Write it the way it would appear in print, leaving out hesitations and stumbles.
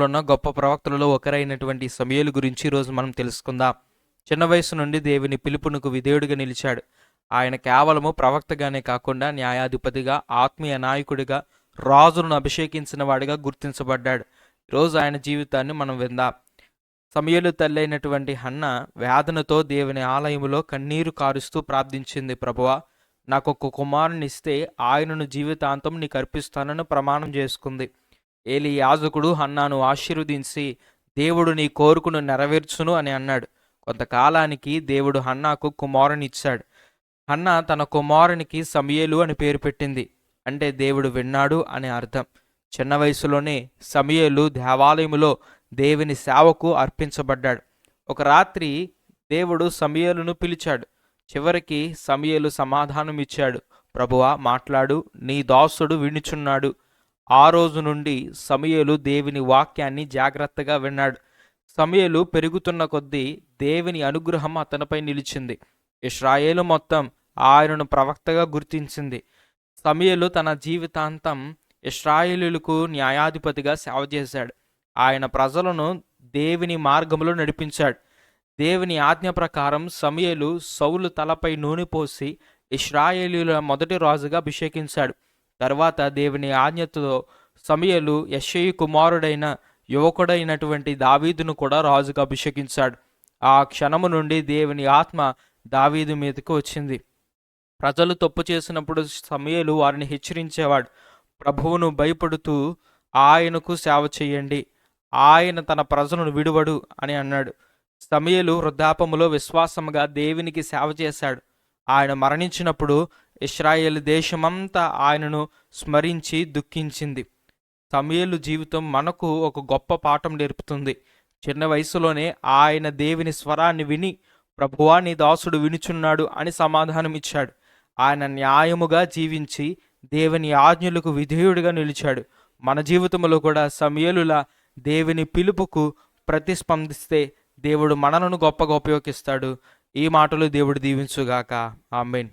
ఉన్న గొప్ప ప్రవక్తలలో ఒకరైనటువంటి సమూయేలు గురించి ఈరోజు మనం తెలుసుకుందాం. చిన్న వయసు నుండి దేవుని పిలుపునకు విధేయుడిగా నిలిచాడు. ఆయన కేవలము ప్రవక్తగానే కాకుండా న్యాయాధిపతిగా, ఆత్మీయ నాయకుడిగా, రాజులను అభిషేకించిన వాడిగా గుర్తించబడ్డాడు. ఈరోజు ఆయన జీవితాన్ని మనం విందాం. సమూయేలు తల్లి అయినటువంటి హన్న వేదనతో దేవుని ఆలయములో కన్నీరు కారుస్తూ ప్రార్థించింది. ప్రభువా, నాకొక కుమారుని ఇస్తే ఆయనను జీవితాంతం నీకు అర్పిస్తానని ప్రమాణం చేసుకుంది. ఏలి యాజకుడు హన్నాను ఆశీర్వదించి, దేవుడు నీ కోరికను నెరవేర్చును అని అన్నాడు. కొంతకాలానికి దేవుడు హన్నాకు కుమారునిచ్చాడు. హన్నా తన కుమారునికి సమూయేలు అని పేరు పెట్టింది. అంటే దేవుడు విన్నాడు అని అర్థం. చిన్న వయసులోనే సమూయేలు దేవాలయములో దేవుని సేవకు అర్పించబడ్డాడు. ఒక రాత్రి దేవుడు సమూయేలును పిలిచాడు. చివరికి సమూయేలు సమాధానం ఇచ్చాడు. ప్రభువా, మాట్లాడు, నీ దాసుడు వినుచున్నాడు. ఆ రోజు నుండి సమూయేలు దేవుని వాక్యాన్ని జాగ్రత్తగా విన్నాడు. సమూయేలు పెరుగుతున్న కొద్దీ దేవుని అనుగ్రహం అతనిపై నిలిచింది. ఇశ్రాయేలు మొత్తం ఆయనను ప్రవక్తగా గుర్తించింది. సమూయేలు తన జీవితాంతం ఇశ్రాయేలీయులకు న్యాయాధిపతిగా సేవ చేశాడు. ఆయన ప్రజలను దేవుని మార్గంలో నడిపించాడు. దేవుని ఆజ్ఞ ప్రకారం సమూయేలు సౌలు తలపై నూనె పోసి ఇశ్రాయేలీయుల మొదటి రాజుగా అభిషేకించాడు. తర్వాత దేవుని ఆజ్ఞతో సమూయేలు యెష్షయి కుమారుడైన యువకుడైనటువంటి దావీదును కూడా రాజుగా అభిషేకించాడు. ఆ క్షణము నుండి దేవుని ఆత్మ దావీదు మీదకి వచ్చింది. ప్రజలు తప్పు చేసినప్పుడు సమూయేలు వారిని హెచ్చరించేవాడు. ప్రభువును భయపడుతూ ఆయనకు సేవ చేయండి, ఆయన తన ప్రజలను విడువడు అని అన్నాడు. సమూయేలు వృద్ధాపములో విశ్వాసముగా దేవునికి సేవ చేశాడు. ఆయన మరణించినప్పుడు ఇశ్రాయేలు దేశమంతా ఆయనను స్మరించి దుఃఖించింది. సమూయేలు జీవితం మనకు ఒక గొప్ప పాఠం నేర్పుతుంది. చిన్న వయసులోనే ఆయన దేవుని స్వరాన్ని విని, ప్రభువా, నీ దాసుడు వినుచున్నాడు అని సమాధానమిచ్చాడు. ఆయన న్యాయముగా జీవించి దేవుని ఆజ్ఞలకు విధేయుడిగా నిలిచాడు. మన జీవితంలో కూడా సమూయేలులా దేవుని పిలుపుకు ప్రతిస్పందిస్తే దేవుడు మనలను గొప్పగా ఉపయోగిస్తాడు. ఈ మాటలు దేవుడు దీవించుగాక. ఆమేన్.